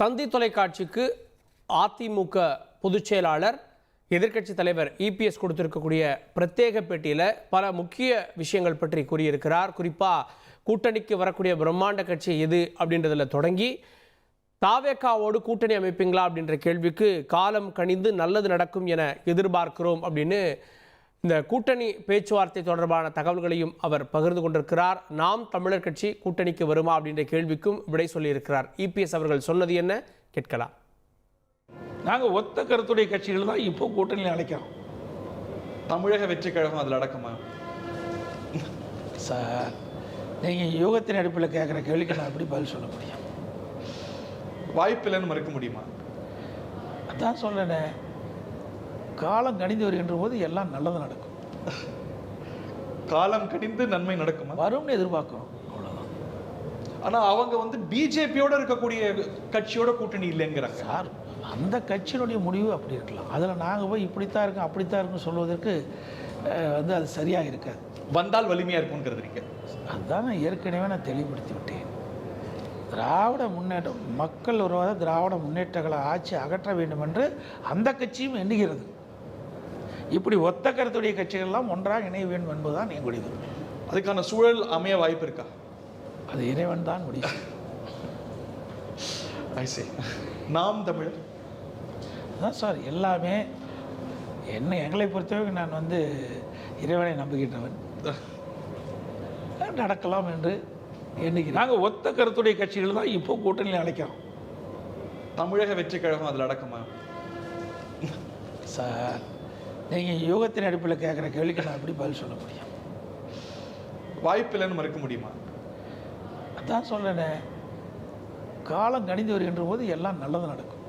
தந்தி தொலைக்காட்சிக்கு அதிமுக பொதுச் செயலாளர் எதிர்க்கட்சி தலைவர் இபிஎஸ் கொடுத்திருக்கக்கூடிய பிரத்யேக பேட்டியில் பல முக்கிய விஷயங்கள் பற்றி கூறியிருக்கிறார். குறிப்பாக கூட்டணிக்கு வரக்கூடிய பிரம்மாண்ட கட்சி எது அப்படின்றதுல தொடங்கி தாவேகாவோடு கூட்டணி அமைப்பீங்களா அப்படின்ற கேள்விக்கு காலம் கனிந்து நல்லது நடக்கும் என எதிர்பார்க்கிறோம் அப்படின்னு இந்த கூட்டணி பேச்சுவார்த்தை தொடர்பான தகவல்களையும் அவர் பகிர்ந்து கொண்டிருக்கிறார். நாம் தமிழர் கட்சி கூட்டணிக்கு வருமா அப்படின்ற கேள்விக்கும் விடை சொல்லியிருக்கிறார். இபிஎஸ் அவர்கள் சொன்னது என்ன கேட்கலாம். நாங்கள் ஒத்த கருத்துடைய கட்சிகள் தான் இப்போ கூட்டணியில் அழைக்கிறோம். தமிழக வெற்றி கழகம் அதில் அடக்கமா சார்? நீங்கள் யோகத்தின் அடிப்பில் கேட்குற கேள்விக்கு நான் எப்படி பதில் சொல்ல முடியும்? வாய்ப்பில்லைன்னு மறுக்க முடியுமா? அதான் சொல்லணே, காலம் கணிந்து வருகின்ற போது எல்லாம் நல்லது நடக்கும். காலம் கணிந்து நன்மை நடக்குமா? வரும்னு எதிர்பார்க்கிறோம், அவ்வளோதான். ஆனால் அவங்க பிஜேபியோட இருக்கக்கூடிய கட்சியோட கூட்டணி இல்லைங்கிறாங்க சார். அந்த கட்சியினுடைய முடிவு அப்படி இருக்கலாம். அதில் நாங்கள் போய் இப்படித்தான் இருக்கோம் அப்படித்தான் இருக்குன்னு சொல்வதற்கு அது சரியாக இருக்காது. வந்தால் வலிமையாக இருக்கும்ங்கிறது அதுதான் நான் ஏற்கனவே தெளிவுபடுத்தி விட்டேன். திராவிட முன்னேற்றம், மக்கள் உருவாத திராவிட முன்னேற்றங்களை ஆட்சி அகற்ற வேண்டும் என்று அந்த கட்சியும் எண்ணுகிறது. இப்படி ஒத்த கருத்துடைய கட்சிகள்லாம் ஒன்றாக இணைய வேண்டும் என்பதுதான் எங்களுடைய. அதுக்கான சூழல் அமைய வாய்ப்பு இருக்கா? அது இறைவன் தான் முடியும். நாம் தமிழர் அதான் சார் எல்லாமே. எங்களை பொறுத்தவரை நான் இறைவனை நம்புகின்றவன். நடக்கலாம் என்று எண்ணுகிறேன். நாங்கள் ஒத்த கருத்துடைய கட்சிகள் தான் இப்போ கூட்டணியில் அழைக்கிறோம். தமிழக வெற்றி கழகம் அதில் அடக்கமா சார்? நீங்கள் யோகத்தின் அடிப்பில் கேட்குற கேள்விக்கு நான் எப்படி பதில் சொல்ல முடியும்? வாய்ப்பில்லைன்னு மறுக்க முடியுமா? அதான் சொல்லணே, காலம் கணிந்து வருகின்ற போது எல்லாம் நல்லது நடக்கும்.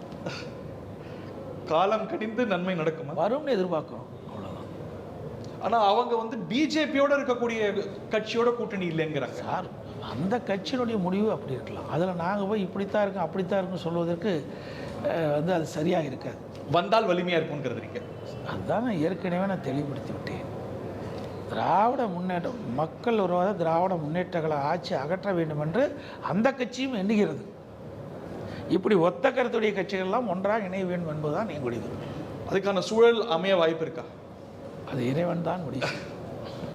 காலம் கணிந்து நன்மை நடக்குமா? வரும்னு எதிர்பார்க்கிறோம், அவ்வளோதான். ஆனால் அவங்க பிஜேபியோட இருக்கக்கூடிய கட்சியோட கூட்டணி இல்லைங்கிறாங்க சார். அந்த கட்சியினுடைய முடிவு அப்படி இருக்கலாம். அதில் நாங்கள் போய் இப்படித்தான் இருக்கோம் அப்படித்தான் இருக்குன்னு சொல்வதற்கு அது சரியாக இருக்காது. வந்தால் வலிமையாக இருக்கும்ங்கிறது அதுதான் நான் ஏற்கனவே தெளிவுபடுத்தி விட்டேன். திராவிட முன்னேற்றம், மக்கள் உருவாத திராவிட முன்னேற்றங்களை ஆட்சி அகற்ற வேண்டும் என்று அந்த கட்சியும் எண்ணுகிறது. இப்படி ஒத்த கருத்துடைய கட்சிகள்லாம் ஒன்றாக இணைய வேண்டும் என்பதுதான் எங்களுடைய. அதுக்கான சூழல் அமைய வாய்ப்பு இருக்கா? அது இறைவன் தான் முடியும்.